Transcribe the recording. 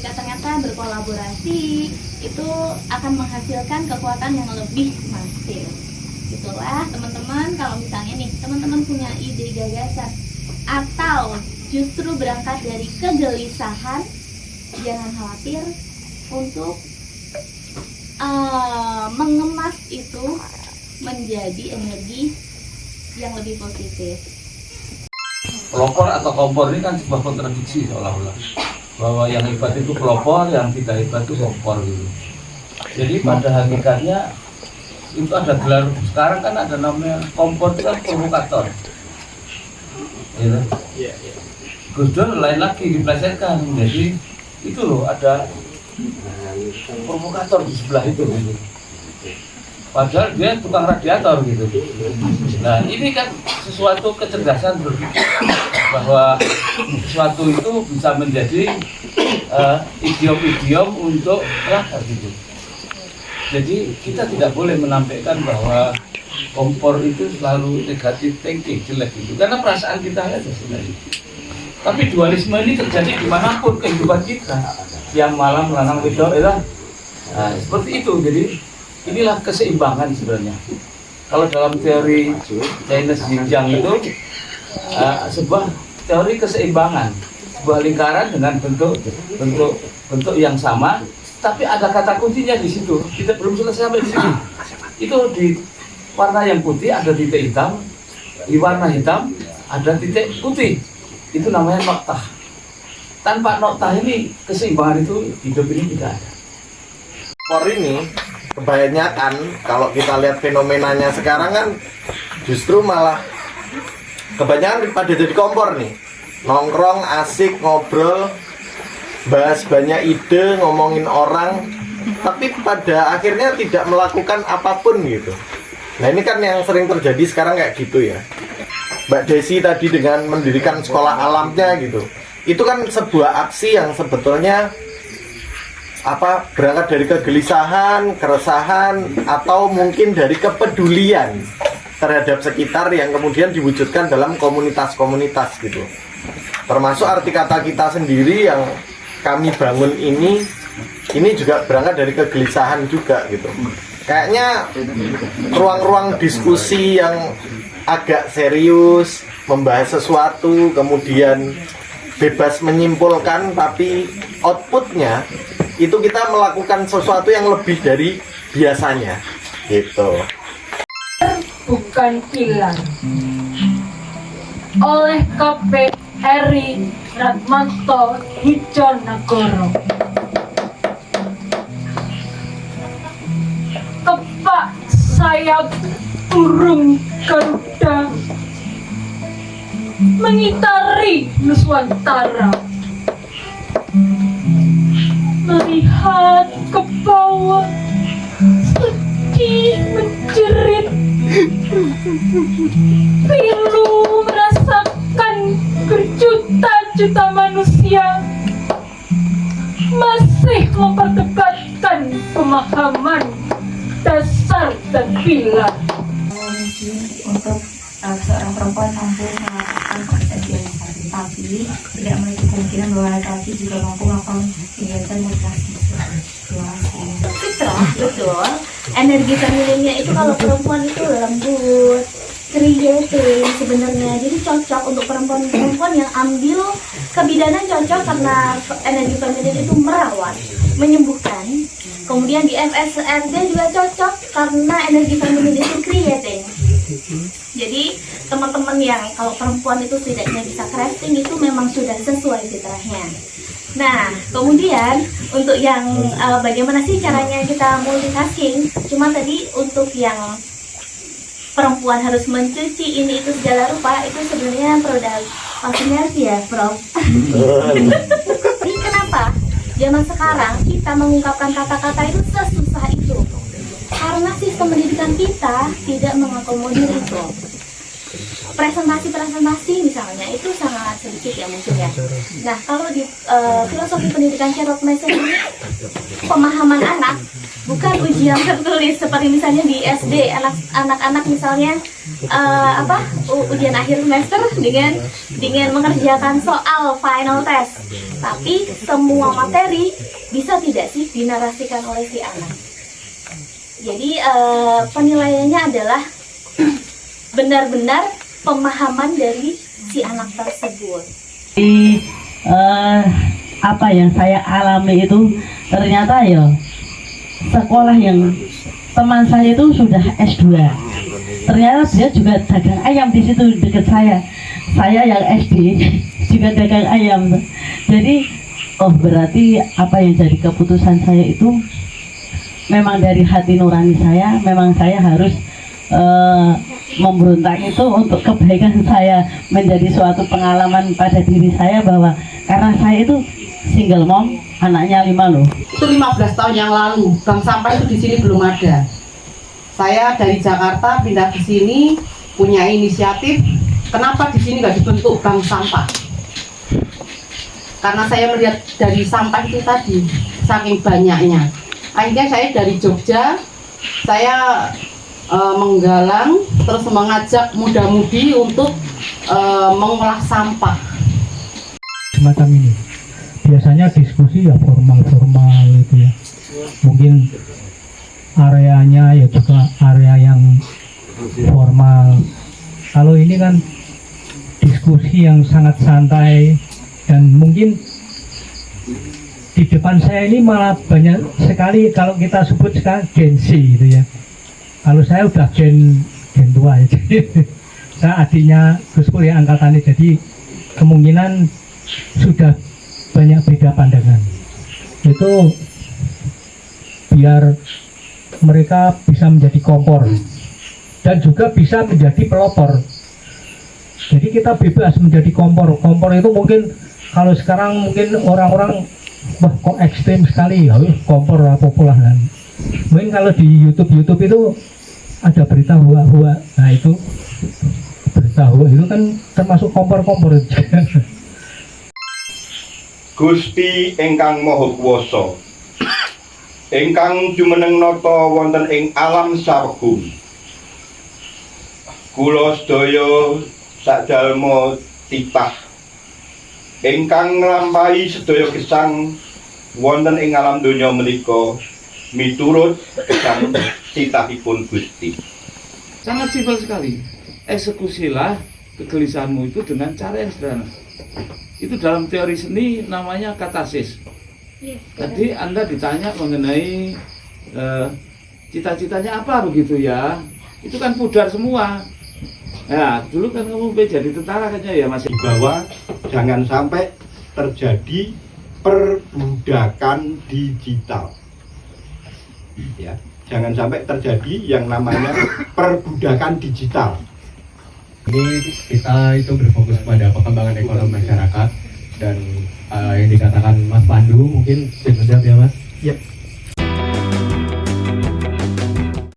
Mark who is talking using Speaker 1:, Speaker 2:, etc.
Speaker 1: jika ternyata berkolaborasi itu akan menghasilkan kekuatan yang lebih maksimal. Itulah teman-teman, kalau misalnya nih teman-teman punya ide gagasan atau justru berangkat dari kegelisahan, jangan khawatir untuk mengemas itu menjadi energi yang lebih positif.
Speaker 2: Pelopor atau kompor ini kan sebuah kontradiksi seolah-olah bahwa yang hebat itu pelopor, yang tidak hebat itu kompor gitu. Jadi pada hakikatnya itu ada gelar, sekarang kan ada namanya kompor itu kan provokator. Gitu. Gus Dur lain lagi diplesetkan, jadi itu loh ada provokator di sebelah itu gitu. Padahal dia tukang radiator gitu. Nah ini kan sesuatu kecerdasan berpikir bahwa sesuatu itu bisa menjadi idiom-idiom untuk rakyat gitu. Jadi kita tidak boleh menampilkan bahwa kompor itu selalu negatif thinking, jelek gitu. Karena perasaan kita aja sebenarnya. Tapi dualisme ini terjadi dimanapun kehidupan kita. Yang malam melanang wedok itu, nah, seperti itu. Jadi inilah keseimbangan sebenarnya. Kalau dalam teori Chinese Xinjiang itu sebuah teori keseimbangan, sebuah lingkaran dengan bentuk yang sama, tapi ada kata kuncinya di situ. Kita belum selesai sampai di situ. Itu di warna yang putih ada titik hitam, di warna hitam ada titik putih. Itu namanya noktah. Tanpa noktah ini keseimbangan itu hidup ini tidak ada.
Speaker 3: Kompor ini kebanyakan kalau kita lihat fenomenanya sekarang kan justru malah kebanyakan pada jadi kompor nih, nongkrong asik ngobrol, bahas banyak ide, ngomongin orang, tapi pada akhirnya tidak melakukan apapun gitu. Nah ini kan yang sering terjadi sekarang kayak gitu ya. Mbak Desi tadi dengan mendirikan sekolah alamnya gitu, itu kan sebuah aksi yang sebetulnya berangkat dari kegelisahan, keresahan, atau mungkin dari kepedulian terhadap sekitar yang kemudian diwujudkan dalam komunitas-komunitas gitu. Termasuk arti kata kita sendiri yang kami bangun ini juga berangkat dari kegelisahan juga gitu. Kayaknya ruang-ruang diskusi yang agak serius, membahas sesuatu, kemudian bebas menyimpulkan, tapi outputnya itu kita melakukan sesuatu yang lebih dari biasanya gitu.
Speaker 4: Bukan pilar oleh KP Eri Ratmanto Wijonagoro. Tepak sayap burung Garuda mengitari Nuswantara, melihat ke bawah sedih menjerit, pilu merasakan berjuta-juta manusia masih memperdebatkan pemahaman dasar dan pilar.
Speaker 5: Untuk seorang perempuan mampu melakukan kompetensi yang satu, tapi tidak menutup kemungkinan bahwa laki-laki juga mampu melakukan kegiatan motivasi.
Speaker 1: Fitrah, betul. Energi femininnya itu kalau perempuan itu lembut, creative sebenarnya. Jadi cocok untuk perempuan-perempuan yang ambil kebidanan, cocok karena energi feminin itu merawat, menyembuhkan. Kemudian di FSRD juga cocok karena energi feminin itu creating. Jadi teman-teman yang kalau perempuan itu setidaknya bisa crafting itu memang sudah sesuai fitrahnya. Nah, kemudian untuk yang bagaimana sih caranya kita multitasking? Cuma tadi untuk yang perempuan harus mencuci ini itu segala rupa, itu sebenarnya produk sinergi ya, Prof. Ini kenapa? Zaman sekarang kita mengungkapkan kata-kata itu sesusah itu. Karena sistem pendidikan kita tidak mengakomodir itu. Presentasi misalnya itu sangat sedikit ya mungkin ya. Nah kalau di filosofi pendidikan Charlotte Mason ini pemahaman anak, bukan ujian tertulis seperti misalnya di SD anak-anak misalnya ujian akhir semester dengan mengerjakan soal final test. Tapi semua materi bisa tidak sih dinarasikan oleh si anak. Jadi penilaiannya adalah benar-benar pemahaman dari si anak tersebut.
Speaker 6: Apa yang saya alami itu ternyata ya sekolah yang teman saya itu sudah S2. Ternyata dia juga dagang ayam di situ dekat saya. Saya yang SD juga dagang ayam. Jadi berarti apa yang jadi keputusan saya itu memang dari hati nurani saya. Memang saya harus memberontak itu untuk kebaikan saya, menjadi suatu pengalaman pada diri saya bahwa karena saya itu single mom, anaknya 5 loh.
Speaker 7: Itu 15 tahun yang lalu, bank sampah itu di sini belum ada. Saya dari Jakarta pindah ke sini, punya inisiatif, kenapa di sini nggak dibentuk bank sampah? Karena saya melihat dari sampah itu tadi, saking banyaknya. Akhirnya saya dari Jogja, saya menggalang, terus mengajak muda-mudi untuk mengolah sampah.
Speaker 8: Semacam ini. Biasanya diskusi ya formal itu ya. Mungkin areanya ya juga area yang formal. Kalau ini kan diskusi yang sangat santai, dan mungkin di depan saya ini malah banyak sekali kalau kita sebut sekarang Gen Z gitu ya. Kalau saya udah gen tua ya. Saya adiknya Gus Pur ya, angkatannya, jadi kemungkinan sudah banyak beda pandangan. Itu biar mereka bisa menjadi kompor dan juga bisa menjadi pelopor. Jadi kita bebas menjadi kompor. Kompor itu mungkin kalau sekarang mungkin orang-orang wah kok ekstrim sekali ya, kompor apa-apa kan. Mungkin kalau di YouTube itu ada berita hua-hua. Nah itu berita hua itu kan termasuk kompor-kompor.
Speaker 9: Gusti ingkang Maha Kuwasa, ingkang jumeneng nata wonten ing alam sarga. Kula sedaya sadalma titah ingkang nglampahi sedaya gesang wonten ing alam donya menika miturut gesang titahipun Gusti.
Speaker 2: Sangat simpel sekali. Eksekusilah kegelisahanmu itu dengan cara yang sederhana. Itu dalam teori seni namanya katarsis. Tadi Anda ditanya mengenai cita-citanya apa begitu ya. Itu kan pudar semua. Ya, dulu kan kamu jadi tentara kayaknya ya Mas.
Speaker 9: Di bawah jangan sampai terjadi perbudakan digital. Ya, jangan sampai terjadi yang namanya perbudakan digital.
Speaker 8: Ini kita itu berfokus pada perkembangan ekonomi masyarakat dan yang dikatakan Mas Pandu mungkin bisa menjawab ya Mas?
Speaker 3: Yep.